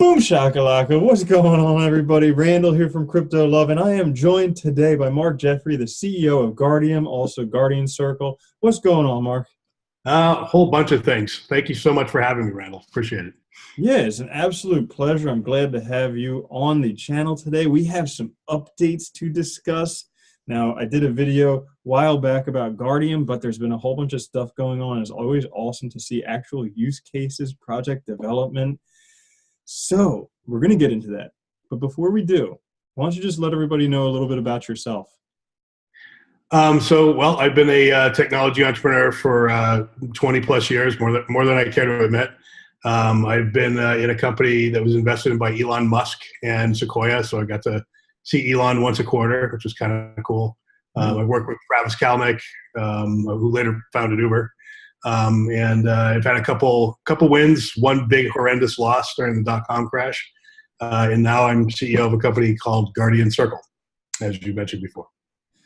Boom shakalaka. What's going on, everybody? Randall here from Crypto Love, and I am joined today by Mark Jeffrey, the CEO of Guardium, also Guardian Circle. What's going on, Mark? A whole bunch of things. Thank you so much for having me, Randall. Appreciate it. Yeah, it's an absolute pleasure. I'm glad to have you on the channel today. We have some updates to discuss. Now, I did a video a while back about Guardium, but there's been a whole bunch of stuff going on. It's always awesome to see actual use cases, project development. So we're going to get into that. But before we do, why don't you just let everybody know a little bit about yourself? Well, I've been a technology entrepreneur for 20 plus years, more than I care to admit. I've been in a company that was invested in by Elon Musk and Sequoia, so I got to see Elon once a quarter, which was kind of cool. I've worked with Travis Kalanick, who later founded Uber. And I've had a couple wins, one big horrendous loss during the dot-com crash. And now I'm CEO of a company called Guardian Circle, as you mentioned before.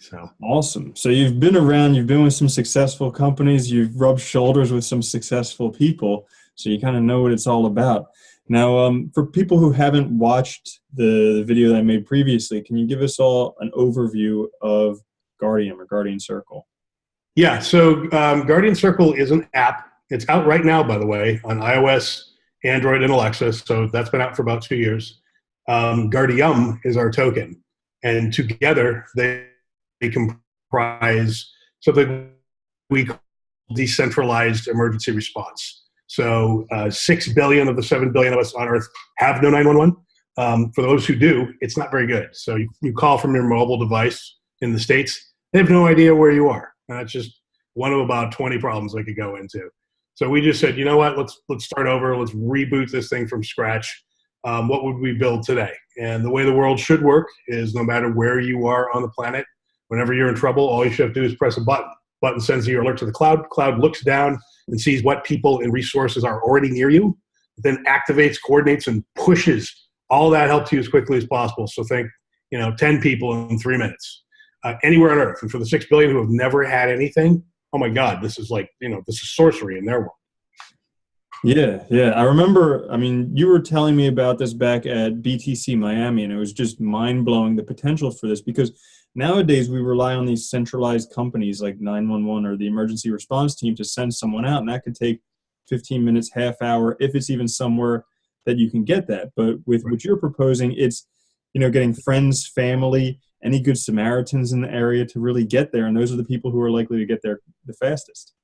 So awesome. So you've been around, you've been with some successful companies, you've rubbed shoulders with some successful people, so you kind of know what it's all about. Now, for people who haven't watched the video that I made previously, can you give us all an overview of Guardium or Guardian Circle? yeah, so Guardian Circle is an app. It's out right now, by the way, on iOS, Android, and Alexa. So that's been out for about 2 years. Guardium is our token, and together they comprise something we call decentralized emergency response. So 6 billion of the 7 billion of us on Earth have no 911. For those who do, it's not very good. So you call from your mobile device in the States, they have no idea where you are. And that's just one of about 20 problems they could go into. So we just said, you know what, let's start over. Let's reboot this thing from scratch. What would we build today? And the way the world should work is no matter where you are on the planet, whenever you're in trouble, all you should have to do is press a button. Button sends your alert to the cloud. Cloud looks down and sees what people and resources are already near you, then activates, coordinates, and pushes all that help to you as quickly as possible. So think, 10 people in 3 minutes, anywhere on Earth. And for the 6 billion who have never had anything, oh my God, this is like, this is sorcery in their world. Yeah. I remember, you were telling me about this back at BTC Miami, and it was just mind-blowing, the potential for this, because nowadays we rely on these centralized companies like 911 or the emergency response team to send someone out, and that could take 15 minutes, half hour, if it's even somewhere that you can get that. But with what you're proposing, it's, getting friends, family, any good Samaritans in the area to really get there, and those are the people who are likely to get there the fastest.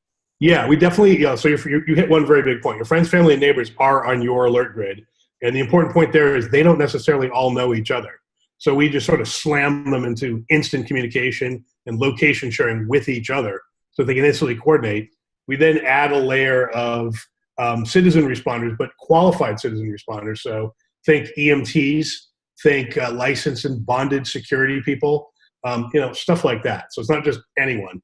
Yeah, we definitely, so you hit one very big point. Your friends, family, and neighbors are on your alert grid. And the important point there is they don't necessarily all know each other. So we just sort of slam them into instant communication and location sharing with each other so they can instantly coordinate. We then add a layer of citizen responders, but qualified citizen responders. So think EMTs, think licensed and bonded security people, stuff like that. So it's not just anyone.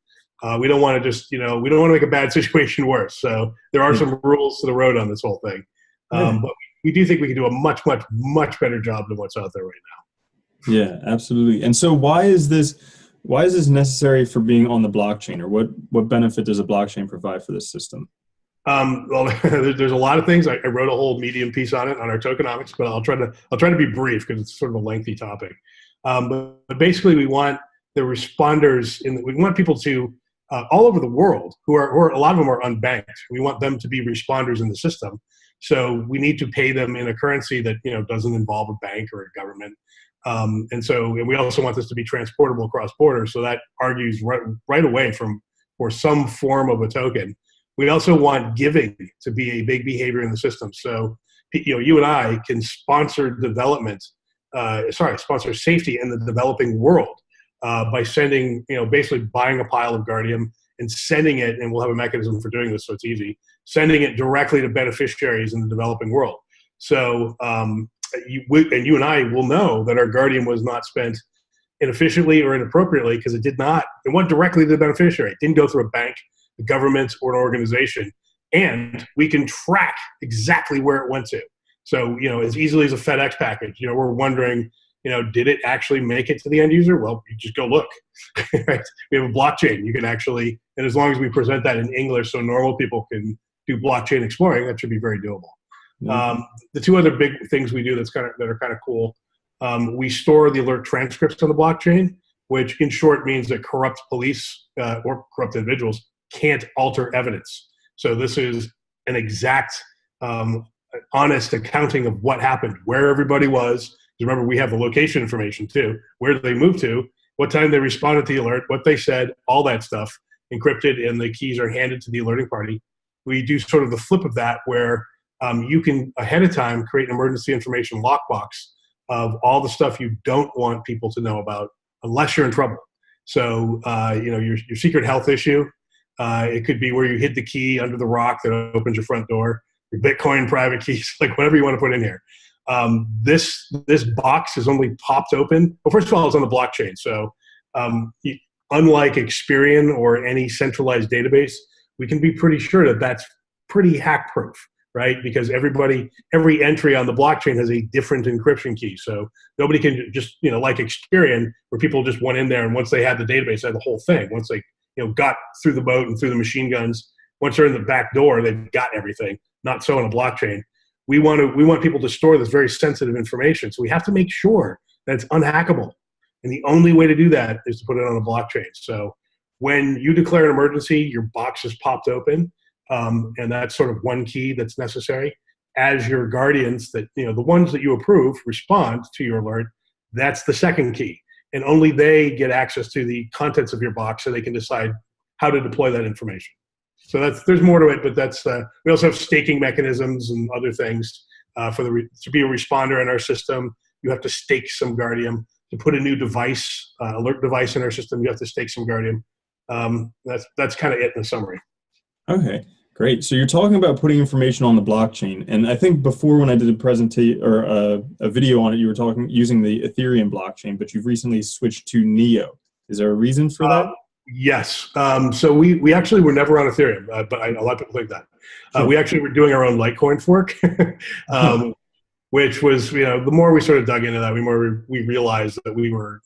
We don't want to just, we don't want to make a bad situation worse. So there are some rules to the road on this whole thing. But we do think we can do a much, much, much better job than what's out there right now. Yeah, absolutely. And so why is this necessary for being on the blockchain, or what benefit does a blockchain provide for this system? Well, there's a lot of things. I wrote a whole Medium piece on it, on our tokenomics, but I'll try to be brief because it's sort of a lengthy topic. But basically, we want the responders we want people to all over the world who are a lot of them are unbanked. We want them to be responders in the system. So we need to pay them in a currency that doesn't involve a bank or a government. And we also want this to be transportable across borders. So that argues right away for some form of a token. We also want giving to be a big behavior in the system. So, you and I can sponsor sponsor safety in the developing world by sending, basically buying a pile of Guardium and sending it, and we'll have a mechanism for doing this so it's easy, sending it directly to beneficiaries in the developing world. So you and I will know that our Guardium was not spent inefficiently or inappropriately because it went directly to the beneficiary. It didn't go through a bank, a government, or an organization. And we can track exactly where it went to. So, as easily as a FedEx package, we're wondering, did it actually make it to the end user? Well, you just go look. Right? We have a blockchain. You can actually, and as long as we present that in English so normal people can do blockchain exploring, that should be very doable. Yeah. The two other big things we do that are kind of cool. We store the alert transcripts on the blockchain, which in short means that corrupt police or corrupt individuals can't alter evidence. So this is an exact, honest accounting of what happened, where everybody was. Remember, we have the location information too. Where did they move to? What time they responded to the alert? What they said? All that stuff encrypted, and the keys are handed to the alerting party. We do sort of the flip of that, where you can ahead of time create an emergency information lockbox of all the stuff you don't want people to know about unless you're in trouble. So, your secret health issue, it could be where you hid the key under the rock that opens your front door, your Bitcoin private keys, like whatever you want to put in here. This box is only popped open. Well, first of all, it's on the blockchain. So unlike Experian or any centralized database, we can be pretty sure that that's pretty hack proof, right? Because every entry on the blockchain has a different encryption key. So nobody can just, like Experian, where people just went in there and once they had the database, they had the whole thing. Once they, got through the boat and through the machine guns, once they're in the back door, they've got everything. Not so on a blockchain. We want people to store this very sensitive information. So we have to make sure that it's unhackable. And the only way to do that is to put it on a blockchain. So when you declare an emergency, your box is popped open. And that's sort of one key that's necessary. As your guardians, that the ones that you approve respond to your alert, that's the second key. And only they get access to the contents of your box so they can decide how to deploy that information. So there's more to it, but we also have staking mechanisms and other things to be a responder in our system. You have to stake some Guardium. To put a new device, alert device in our system, you have to stake some Guardium. That's kind of it in a summary. Okay, great. So you're talking about putting information on the blockchain, and I think before when I did a presentation or a video on it, you were talking using the Ethereum blockchain, but you've recently switched to Neo. Is there a reason for that? Yes. So we actually were never on Ethereum, but a lot of people think that. Sure. We actually were doing our own Litecoin fork, which was, the more we sort of dug into that, the more we realized that we were,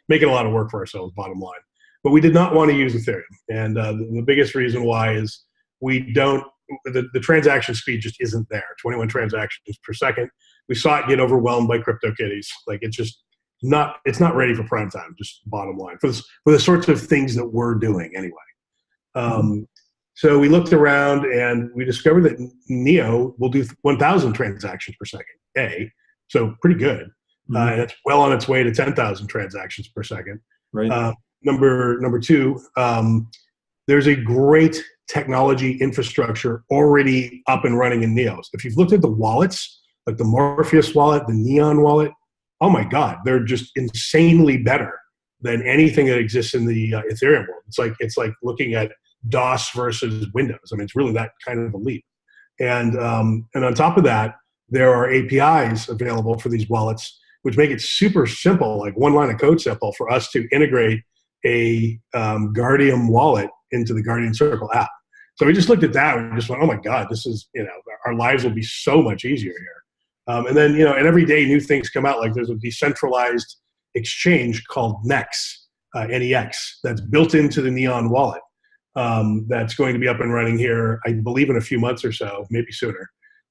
making a lot of work for ourselves, bottom line. But we did not want to use Ethereum. And the biggest reason why is the transaction speed just isn't there. 21 transactions per second. We saw it get overwhelmed by CryptoKitties. Like it's not ready for prime time, just bottom line, for the sorts of things that we're doing anyway. So we looked around and we discovered that Neo will do 1,000 transactions per second, so pretty good. And it's well on its way to 10,000 transactions per second. Right. Number two, there's a great technology infrastructure already up and running in Neos. If you've looked at the wallets, like the Morpheus wallet, the Neon wallet, oh my God, they're just insanely better than anything that exists in the Ethereum world. It's like looking at DOS versus Windows. I mean, it's really that kind of a leap. And on top of that, there are APIs available for these wallets, which make it super simple, like one line of code simple for us to integrate a Guardium wallet into the Guardian Circle app. So we just looked at that and just went, oh my God, this is, our lives will be so much easier here. And then, and every day new things come out. Like there's a decentralized exchange called NEX, NEX, that's built into the Neon wallet. That's going to be up and running here, I believe, in a few months or so, maybe sooner.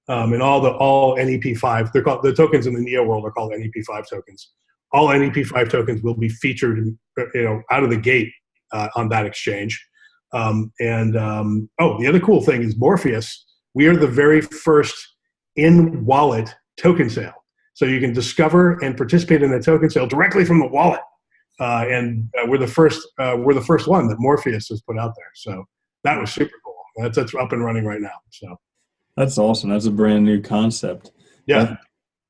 And all NEP5, they're called, the tokens in the Neo world are called NEP5 tokens. All NEP5 tokens will be featured, out of the gate on that exchange. The other cool thing is Morpheus. We are the very first in-wallet token sale. So you can discover and participate in a token sale directly from the wallet. We're the first one that Morpheus has put out there. So that was super cool. That's up and running right now. So that's awesome. That's a brand new concept. Yeah.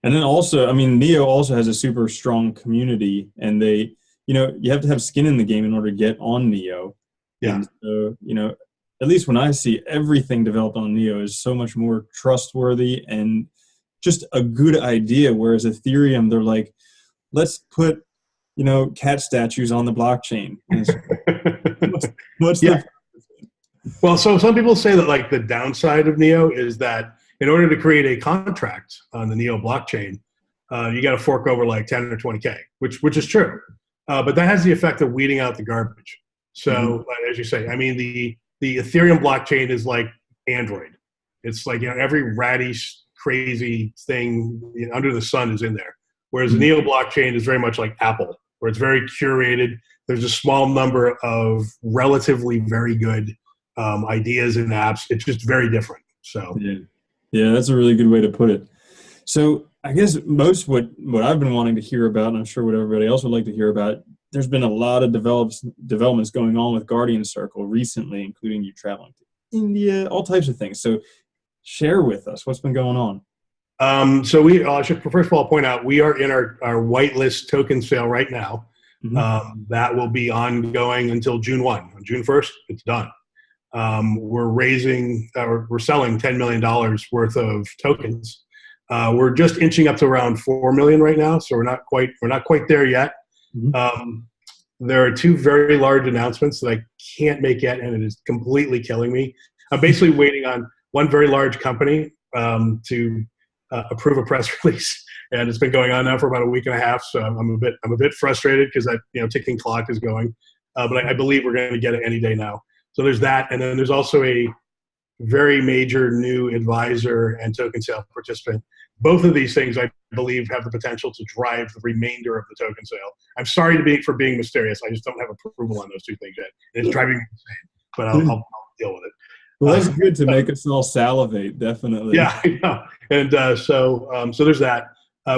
And then also, I mean, Neo also has a super strong community, and they, you have to have skin in the game in order to get on Neo. Yeah. And so, at least when I see everything developed on Neo is so much more trustworthy and just a good idea. Whereas Ethereum, they're like, let's put, cat statues on the blockchain. What's yeah. Well, so some people say that like the downside of Neo is that in order to create a contract on the Neo blockchain, you got to fork over like 10 or 20K, which is true. But that has the effect of weeding out the garbage. So as you say, I mean, the Ethereum blockchain is like Android. It's like, every ratty crazy thing under the sun is in there. Whereas the Neo blockchain is very much like Apple, where it's very curated. There's a small number of relatively very good ideas and apps. It's just very different. So yeah, that's a really good way to put it. So I guess most what I've been wanting to hear about, and I'm sure what everybody else would like to hear about, there's been a lot of developments going on with Guardian Circle recently, including you traveling to India, all types of things. So share with us what's been going on. So I should first of all point out we are in our whitelist token sale right now. That will be ongoing until June 1. On June 1st, it's done. We're selling $10 million worth of tokens. We're just inching up to around 4 million right now, so we're not quite there yet. There are two very large announcements that I can't make yet, and it is completely killing me. I'm basically waiting on one very large company to approve a press release, and it's been going on now for about a week and a half. So I'm a bit frustrated because that ticking clock is going, but I believe we're going to get it any day now. So there's that, and then there's also a very major new advisor and token sale participant. Both of these things, I believe, have the potential to drive the remainder of the token sale. I'm sorry for being mysterious. I just don't have approval on those two things yet. It's driving me insane, but I'll deal with it. Well, that's good to make us all salivate, definitely. Yeah, I know. And so there's that.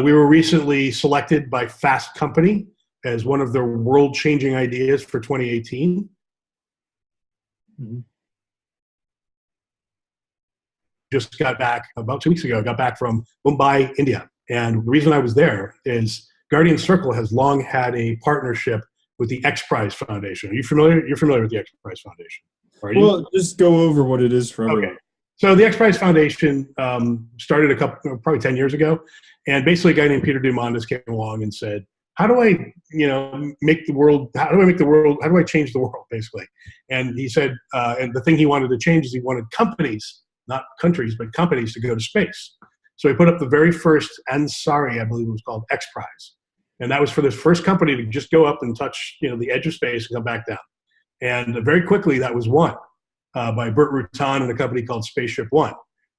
We were recently selected by Fast Company as one of their world-changing ideas for 2018. Just got back about 2 weeks ago. Got back from Mumbai, India, and the reason I was there is Guardian Circle has long had a partnership with the X Prize Foundation. Are you familiar? You're familiar with the X Prize Foundation, are you? Well, just go over what it is for everyone. Okay. So the X Prize Foundation started probably 10 years ago, and basically a guy named Peter Diamandis came along and said, how do I change the world, basically? And he said, and the thing he wanted to change is he wanted companies, not countries, but companies to go to space. So he put up the very first Ansari, I believe it was called, X Prize. And that was for this first company to just go up and touch the edge of space and come back down. And very quickly that was won by Burt Rutan and a company called Spaceship One,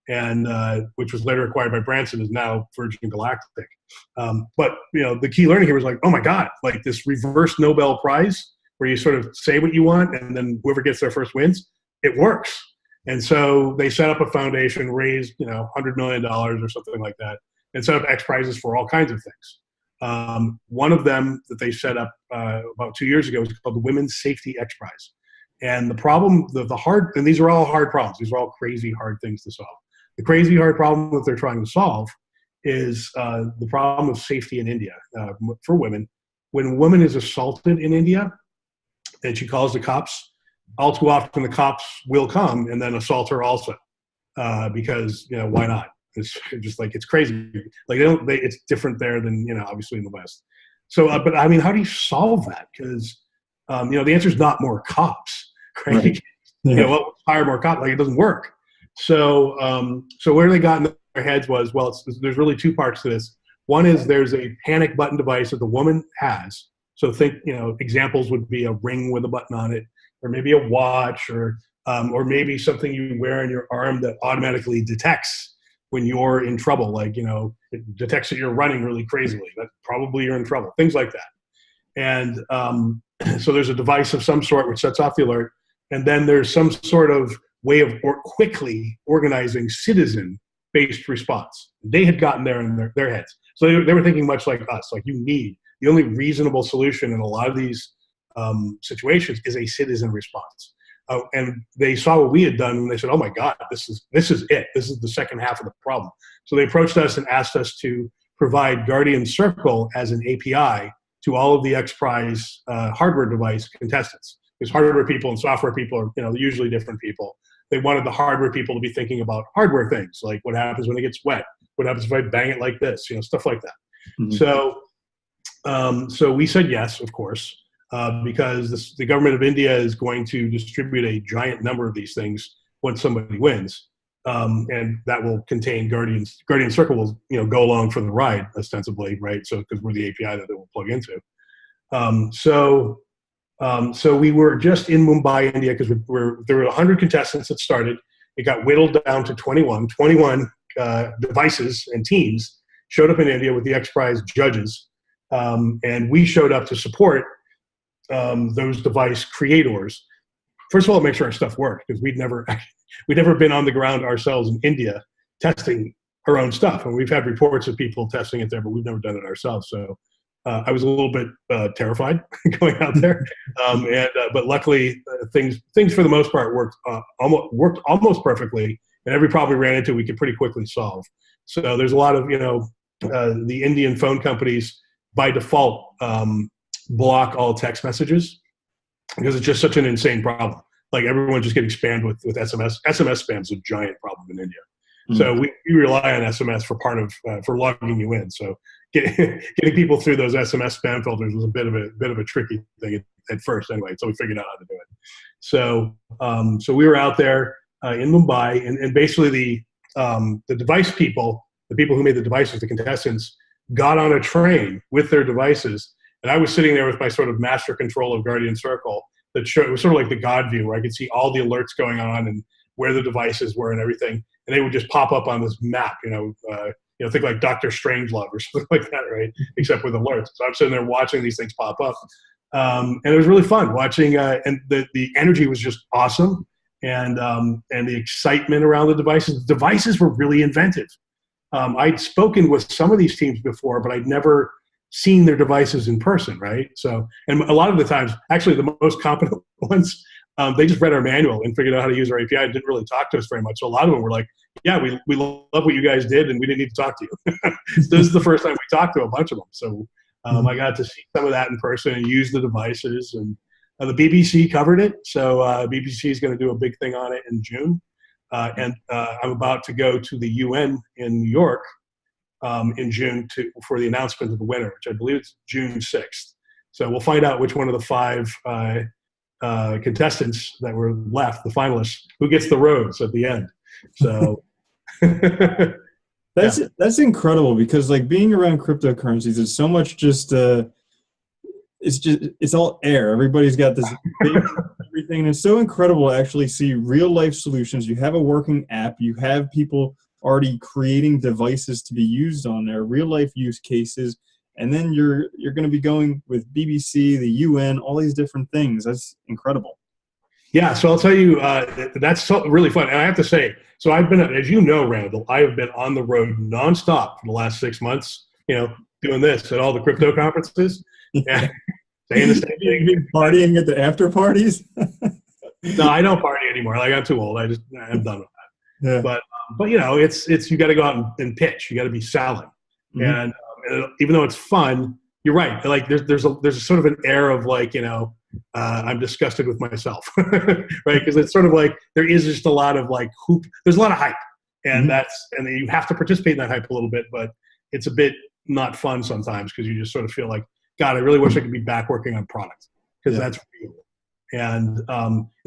and which was later acquired by Branson, is now Virgin Galactic. But the key learning here was like, oh my God, like this reverse Nobel Prize where you sort of say what you want and then whoever gets there first wins. It works. And so they set up a foundation, raised $100 million or something like that, and set up X Prizes for all kinds of things. One of them that they set up about 2 years ago was called the Women's Safety X Prize. And the problem, and these are all hard problems. These are all crazy hard things to solve. The crazy hard problem that they're trying to solve is the problem of safety in India for women. When a woman is assaulted in India and she calls the cops, all too often the cops will come and then assault her also because why not? It's just like, it's crazy. Like it's different there than obviously in the West. So, but I mean, how do you solve that? Because the answer is not more cops, right? Hire more cops. Like it doesn't work. So, so where they got in their heads was, well, there's really two parts to this. One is there's a panic button device that the woman has. So think, examples would be a ring with a button on it, or maybe a watch, or maybe something you wear on your arm that automatically detects when you're in trouble. Like, it detects that you're running really crazily. That probably you're in trouble. Things like that. And so there's a device of some sort which sets off the alert. And then there's some sort of way of quickly organizing citizen-based response. They had gotten there in their heads. So they were thinking much like us. Like the only reasonable solution in a lot of these situations is a citizen response. And they saw what we had done and they said, oh my God, this is it. This is the second half of the problem. So they approached us and asked us to provide Guardian Circle as an API to all of the X Prize hardware device contestants. Because hardware people and software people are, they're usually different people. They wanted the hardware people to be thinking about hardware things, like what happens when it gets wet, what happens if I bang it like this, stuff like that. Mm-hmm. So we said yes, of course, because the government of India is going to distribute a giant number of these things when somebody wins, and that will contain Guardian Circle will go along for the ride ostensibly, right? So because we're the API that it will plug into. So we were just in Mumbai, India, because there were 100 contestants that started. It got whittled down to 21. 21 devices and teams showed up in India with the X Prize judges, and we showed up to support those device creators. First of all, make sure our stuff worked, because we'd never been on the ground ourselves in India testing our own stuff, and we've had reports of people testing it there, but we've never done it ourselves. So I was a little bit terrified going out there, but luckily things for the most part worked almost perfectly, and every problem we ran into we could pretty quickly solve. So there's a lot of the Indian phone companies by default block all text messages, because it's just such an insane problem. Like, everyone's just getting spammed with SMS. SMS spam is a giant problem in India. Mm-hmm. So we rely on SMS for part of for logging you in. So getting people through those SMS spam filters was a bit of a tricky thing at first, anyway. So we figured out how to do it. So we were out there in Mumbai, and basically the device people, the people who made the devices, the contestants, got on a train with their devices, and I was sitting there with my sort of master control of Guardian Circle that showed, it was sort of like the God view, where I could see all the alerts going on and where the devices were and everything, and they would just pop up on this map, think like Dr. Strangelove or something like that, right? Except with alerts. So I'm sitting there watching these things pop up, and it was really fun watching. And the energy was just awesome, and the excitement around the devices. The devices were really inventive. I'd spoken with some of these teams before, but I'd never seen their devices in person, right? So, and a lot of the times, actually, the most competent ones, they just read our manual and figured out how to use our API and didn't really talk to us very much. So a lot of them were like, yeah, we love what you guys did, and we didn't need to talk to you. This is the first time we talked to a bunch of them. So I got to see some of that in person and use the devices. And the BBC covered it. So BBC is going to do a big thing on it in June. And I'm about to go to the UN in New York in June for the announcement of the winner, which I believe is June 6th. So we'll find out which one of the 5 contestants that were left, the finalists, who gets the rose at the end. So that's incredible, because like being around cryptocurrencies is so much just it's all air. Everybody's got this big everything, and it's so incredible to actually see real life solutions. You have a working app, you have people already creating devices to be used on there, real life use cases, and then you're going to be going with BBC, the UN, all these different things. That's incredible. Yeah, so I'll tell you, that's really fun. And I have to say, so I've been, as you know, Randall, I have been on the road nonstop for the last 6 months, doing this at all the crypto conferences. Yeah. Saying the same thing. Partying at the after parties? No, I don't party anymore. Like, I'm too old. I'm done with that. Yeah. But it's you got to go out and pitch. You got to be selling. Mm-hmm. And even though it's fun, you're right. Like, there's a sort of an air of like, I'm disgusted with myself, right? Because it's sort of like there is just a lot of like there's a lot of hype, and mm-hmm. and you have to participate in that hype a little bit, but it's a bit not fun sometimes, because you just sort of feel like, God, I really wish I could be back working on product, because that's real. And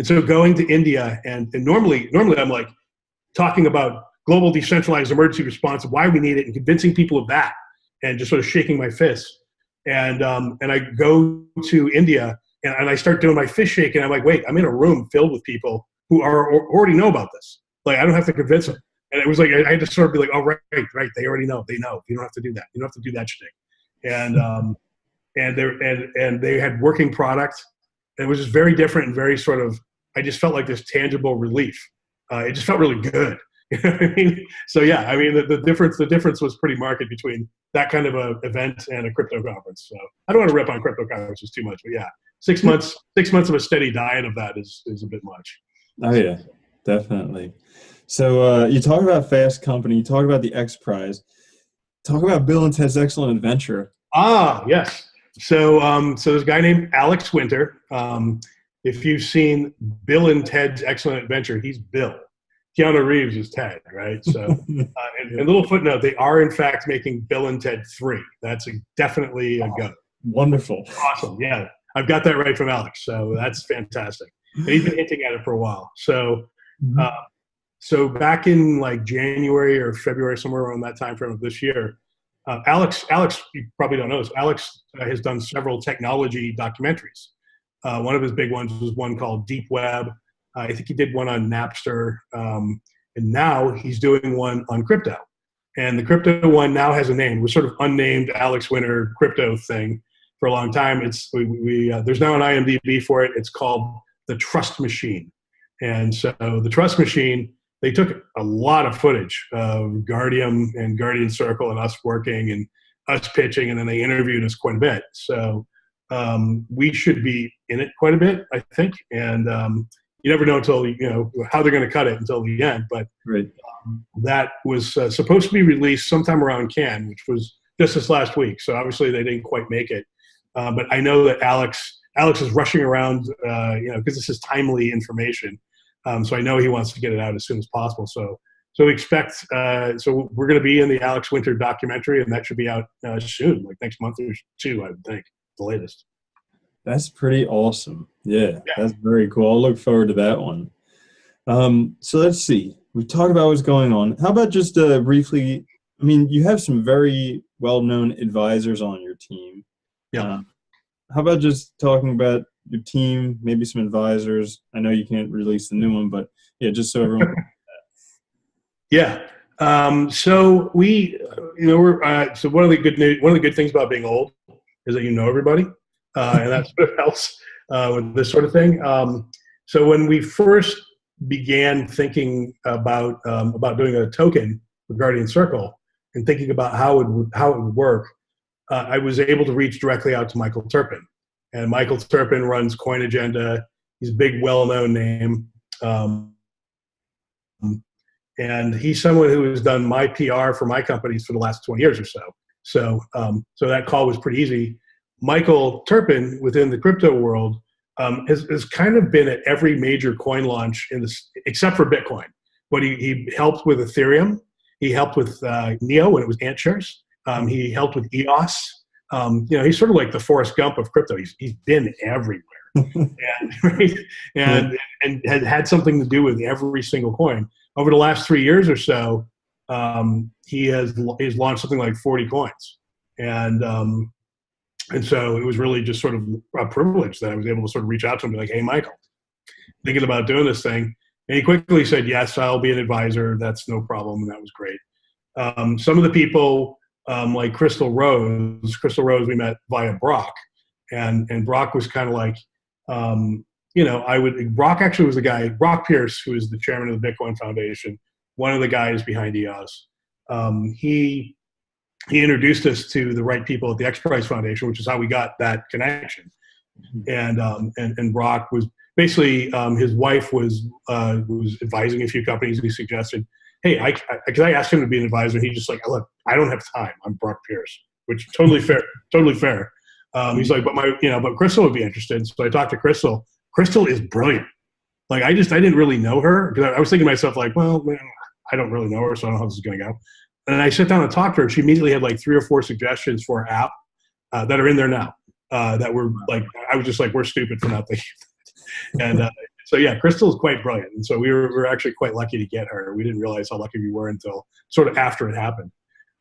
so going to India, and normally I'm like talking about global decentralized emergency response, why we need it, and convincing people of that, and just sort of shaking my fist. And I go to India, and I start doing my fist shake, and I'm like, wait, I'm in a room filled with people who already know about this. Like, I don't have to convince them. And it was like, I had to sort of be like, oh, right, they already know. They know. You don't have to do that. You don't have to do that shit. And they had working product. It was just very different and very sort of, I just felt like this tangible relief. It just felt really good. You know what I mean? So yeah, I mean, the difference was pretty marked between that kind of a event and a crypto conference. So I don't want to rip on crypto conferences too much, but yeah, 6 months of a steady diet of that is a bit much. Oh yeah, definitely. So you talk about Fast Company, you talk about the X Prize, talk about Bill and Ted's Excellent Adventure. Ah, yes. So there's a guy named Alex Winter. If you've seen Bill and Ted's Excellent Adventure, he's Bill. Keanu Reeves is Ted, right? So, and a little footnote, they are in fact making Bill and Ted 3. That's definitely a go. Wonderful. Awesome. Yeah, I've got that right from Alex. So that's fantastic. And he's been hinting at it for a while. So, so back in like January or February, somewhere around that time frame of this year, Alex, you probably don't know this. Alex has done several technology documentaries. One of his big ones was one called Deep Web. I think he did one on Napster. And now he's doing one on crypto. And the crypto one now has a name. It was sort of unnamed Alex Winter crypto thing for a long time. There's now an IMDb for it. It's called The Trust Machine. And so The Trust Machine, they took a lot of footage of Guardium and Guardian Circle and us working and us pitching, and then they interviewed us quite a bit. So we should be in it quite a bit, I think. And you never know until, how they're going to cut it until the end. But Right. That was supposed to be released sometime around Cannes, which was just this last week. So obviously they didn't quite make it. But I know that Alex is rushing around, because this is timely information. So I know he wants to get it out as soon as possible. So we expect, so we're going to be in the Alex Winter documentary, and that should be out soon, like next month or two, I would think, the latest. That's pretty awesome. Yeah, that's very cool. I'll look forward to that one. So let's see. We talked about what's going on. How about just briefly, I mean, you have some very well-known advisors on your team. Yeah. How about just talking about your team, maybe some advisors? I know you can't release the new one, but yeah, just so everyone. Yeah. So we, so one of the good things about being old is that you know everybody, and that sort of helps with this sort of thing. So when we first began thinking about doing a token for Guardian Circle and thinking about how it would work, I was able to reach directly out to Michael Turpin. And Michael Turpin runs Coin Agenda. He's a big, well-known name. And he's someone who has done my PR for my companies for the last 20 years or so. So that call was pretty easy. Michael Turpin, within the crypto world, has kind of been at every major coin launch except for Bitcoin. But he helped with Ethereum. He helped with Neo when it was Ant shares. He helped with EOS. He's sort of like the Forrest Gump of crypto. He's been everywhere, and had something to do with every single coin. Over the last 3 years or so, he's launched something like 40 coins, and so it was really just sort of a privilege that I was able to sort of reach out to him and be like, "Hey, Michael, thinking about doing this thing," and he quickly said, "Yes, I'll be an advisor. That's no problem," and that was great. Some of the people, like Crystal Rose, we met via Brock, and Brock was kind of like, Brock actually was the guy, Brock Pierce, who is the chairman of the Bitcoin Foundation, one of the guys behind EOS. He introduced us to the right people at the X Prize Foundation, which is how we got that connection. And Brock was basically, his wife was advising a few companies. He suggested, hey, because I asked him to be an advisor. He just like, look, I don't have time. I'm Brock Pierce, which totally fair. He's like, but Crystal would be interested. So I talked to Crystal. Crystal is brilliant. Like, I didn't really know her, because I was thinking to myself, like, well, man, I don't really know her, so I don't know how this is going to go. And I sat down and talked to her. She immediately had like 3 or 4 suggestions for an app that are in there now. That were like, I was just like, we're stupid for not thinking. And so yeah, Crystal is quite brilliant. And so we were actually quite lucky to get her. We didn't realize how lucky we were until sort of after it happened.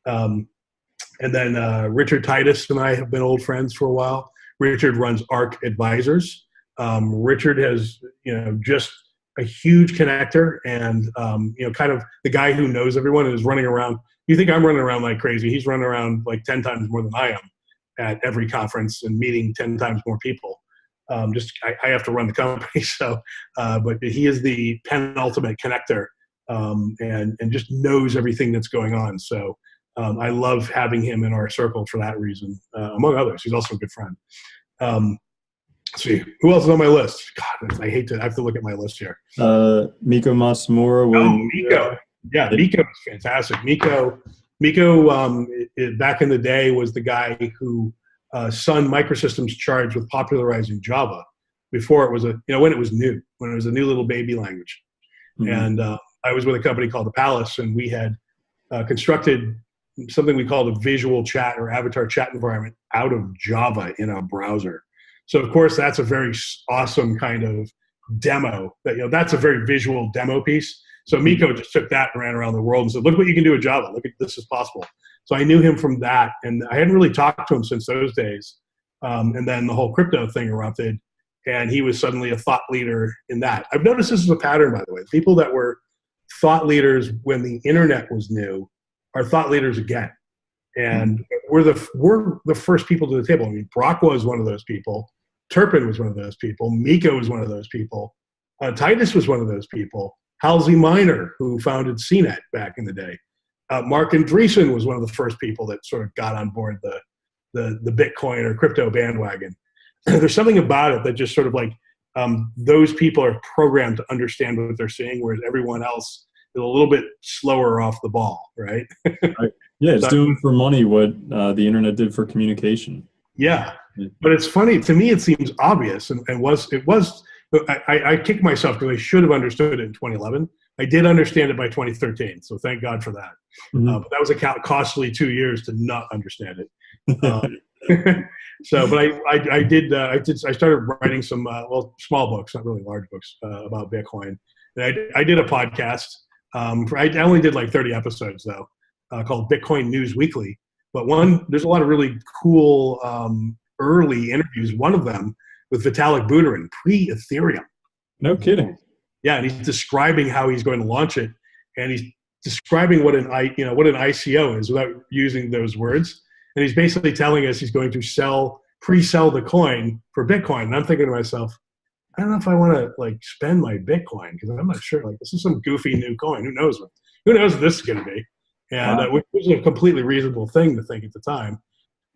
And then Richard Titus and I have been old friends for a while. Richard runs ARC Advisors. Richard has, just a huge connector, and kind of the guy who knows everyone and is running around. You think I'm running around like crazy. He's running around like 10 times more than I am at every conference and meeting 10 times more people. I have to run the company. So, but he is the penultimate connector, and just knows everything that's going on. So I love having him in our circle for that reason, among others. He's also a good friend. Let's see, who else is on my list? God, I have to look at my list here. Miko Masamura. Miko. Yeah, Miko is fantastic. Miko, back in the day, was the guy who Sun Microsystems charged with popularizing Java before it was when it was new, when it was a new little baby language. Mm-hmm. And I was with a company called The Palace, and we had constructed something we called a visual chat or avatar chat environment out of Java in a browser. So of course that's a very awesome kind of demo. That's a very visual demo piece. So Miko just took that and ran around the world and said, "Look what you can do with Java. Look at this is possible." So I knew him from that, and I hadn't really talked to him since those days. And then the whole crypto thing erupted, and he was suddenly a thought leader in that. I've noticed this is a pattern, by the way. People that were thought leaders when the internet was new are thought leaders again. And we're the first people to the table. I mean, Brock was one of those people. Turpin was one of those people. Miko was one of those people. Titus was one of those people. Halsey Minor, who founded CNET back in the day. Mark Andreessen was one of the first people that sort of got on board the Bitcoin or crypto bandwagon. There's something about it that just sort of like those people are programmed to understand what they're seeing, whereas everyone else is a little bit slower off the ball, right? Right. Yeah, it's doing for money what the internet did for communication. Yeah, but it's funny to me. It seems obvious, and it was. I kick myself because I should have understood it in 2011. I did understand it by 2013, so thank God for that. But that was a costly 2 years to not understand it. So, but I started writing some small books, not really large books, about Bitcoin. And I did a podcast. I only did like 30 episodes though, called Bitcoin News Weekly. But there's a lot of really cool early interviews. One of them with Vitalik Buterin, pre-Ethereum. No kidding. Yeah, and he's describing how he's going to launch it, and he's describing what an ICO is without using those words. And he's basically telling us he's going to pre-sell the coin for Bitcoin. And I'm thinking to myself, I don't know if I want to like spend my Bitcoin because I'm not sure. Like this is some goofy new coin. Who knows what this is going to be? And which was a completely reasonable thing to think at the time.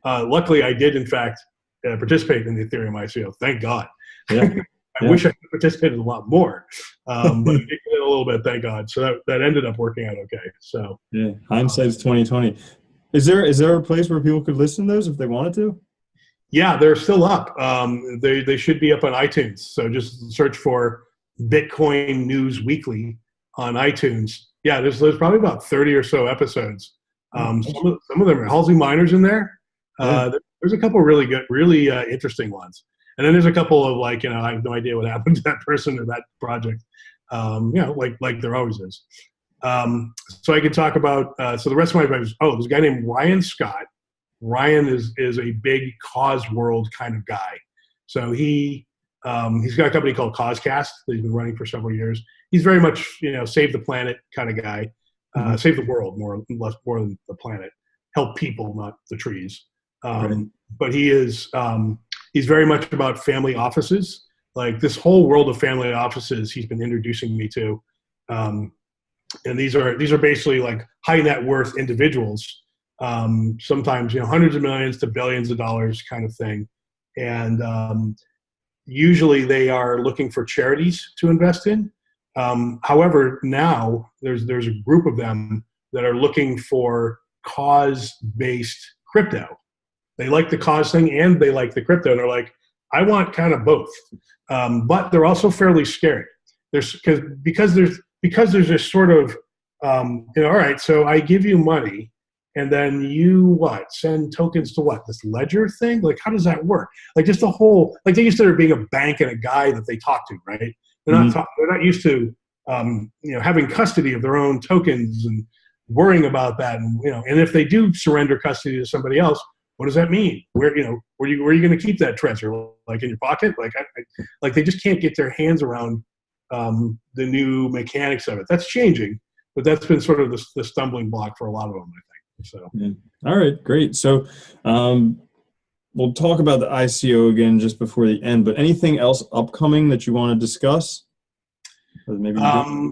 Luckily, I did in fact participate in the Ethereum ICO. Thank God. Yeah. I wish I could participated a lot more, but I did a little bit. Thank God. So that ended up working out okay. So yeah, hindsight's 2020. Is there a place where people could listen to those if they wanted to? Yeah, they're still up. They should be up on iTunes. So just search for Bitcoin News Weekly on iTunes. Yeah, there's probably about 30 or so episodes. Some of them are Halsey Minor's in there. There's a couple really good, really interesting ones. And then there's a couple of like, I have no idea what happened to that person or that project. Like there always is. So I could talk about, so the rest of my advice, there's a guy named Ryan Scott. Ryan is a big Cause World kind of guy. So he's got a company called CauseCast that he's been running for several years. He's very much, save the planet kind of guy, save the world more than the planet, help people, not the trees. Right. But he's very much about family offices. Like this whole world of family offices, he's been introducing me to. And these are basically like high net worth individuals, sometimes hundreds of millions to billions of dollars kind of thing, and usually they are looking for charities to invest in. However, now there's a group of them that are looking for cause-based crypto. They like the cause thing and they like the crypto, and they're like, I want kind of both, but they're also fairly scared. Because there's this sort of, all right, so I give you money, and then you send tokens to this ledger thing? Like, how does that work? Like, just the whole, like, they used to there being a bank and a guy that they talk to, right? They're not used to, having custody of their own tokens and worrying about that, and and if they do surrender custody to somebody else, what does that mean? Where are you going to keep that treasure? Like in your pocket? Like they just can't get their hands around the new mechanics of it. That's changing, but that's been sort of the stumbling block for a lot of them, I think. So, yeah. All right, great. So we'll talk about the ICO again just before the end, but anything else upcoming that you want to discuss? Or maybe I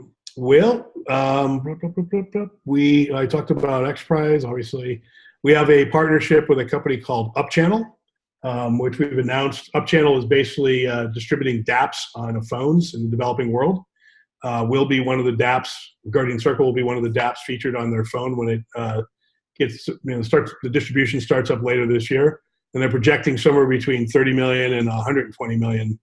talked about X Prize, obviously. We have a partnership with a company called UpChannel, which we've announced. UpChannel is basically distributing dApps on phones in the developing world. We'll be one of the dApps. Guardian Circle will be one of the dApps featured on their phone when it the distribution starts up later this year, and they're projecting somewhere between 30 million and 120 million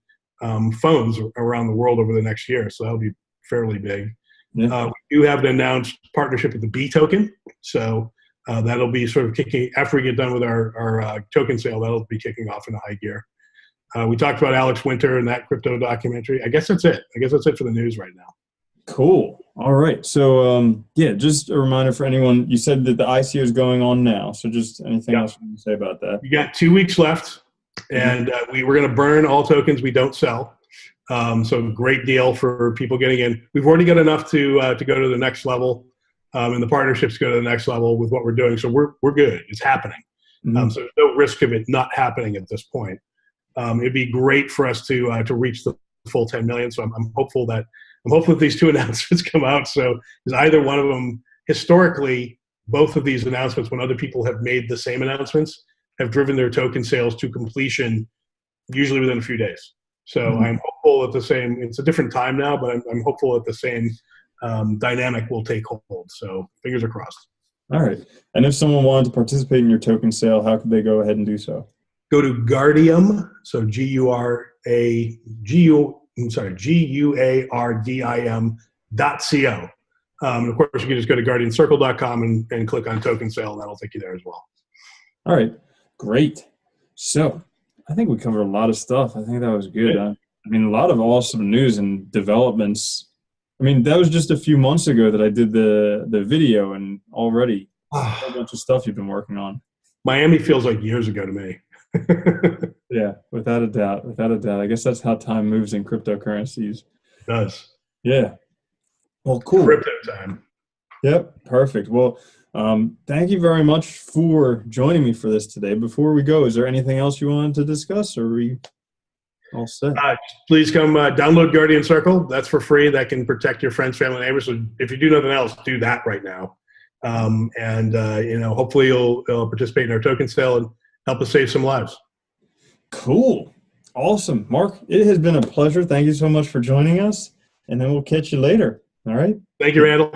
phones around the world over the next year. So that'll be fairly big. Yeah. We do have an announced partnership with the B token. So that'll be sort of kicking, after we get done with our token sale, that'll be kicking off in a high gear. We talked about Alex Winter and that crypto documentary. I guess that's it. For the news right now. Cool. All right. So, just a reminder for anyone, you said that the ICO is going on now. So just anything else you want to say about that? You got 2 weeks left, and we're going to burn all tokens we don't sell. So great deal for people getting in. We've already got enough to go to the next level, and the partnerships go to the next level with what we're doing. So we're good. It's happening. So there's no risk of it not happening at this point. It'd be great for us to reach the full 10 million. So I'm hopeful that these two announcements come out. So is either one of them, historically, both of these announcements, when other people have made the same announcements, have driven their token sales to completion, usually within a few days. So I'm hopeful that the same, it's a different time now, but I'm hopeful that the same dynamic will take hold. So fingers are crossed. All right. And if someone wanted to participate in your token sale, how could they go ahead and do so? Go to Guardium, so GUARDIM.co. And of course, you can just go to guardiancircle.com and click on token sale, and that'll take you there as well. All right, great. So I think we covered a lot of stuff. I think that was good. I mean, a lot of awesome news and developments. I mean, that was just a few months ago that I did the video, and already a whole bunch of stuff you've been working on. Miami feels like years ago to me. Yeah, without a doubt. Without a doubt. I guess that's how time moves in cryptocurrencies. It does. Yeah. Well, cool. Crypto time. Yep, perfect. Well, thank you very much for joining me for this today. Before we go, is there anything else you wanted to discuss, or are we all set? Please come download Guardian Circle. That's for free. That can protect your friends, family, and neighbors. So if you do nothing else, do that right now. Hopefully you'll participate in our token sale and help us save some lives. Cool. Awesome. Mark, it has been a pleasure. Thank you so much for joining us, and then we'll catch you later. All right. Thank you, Randall.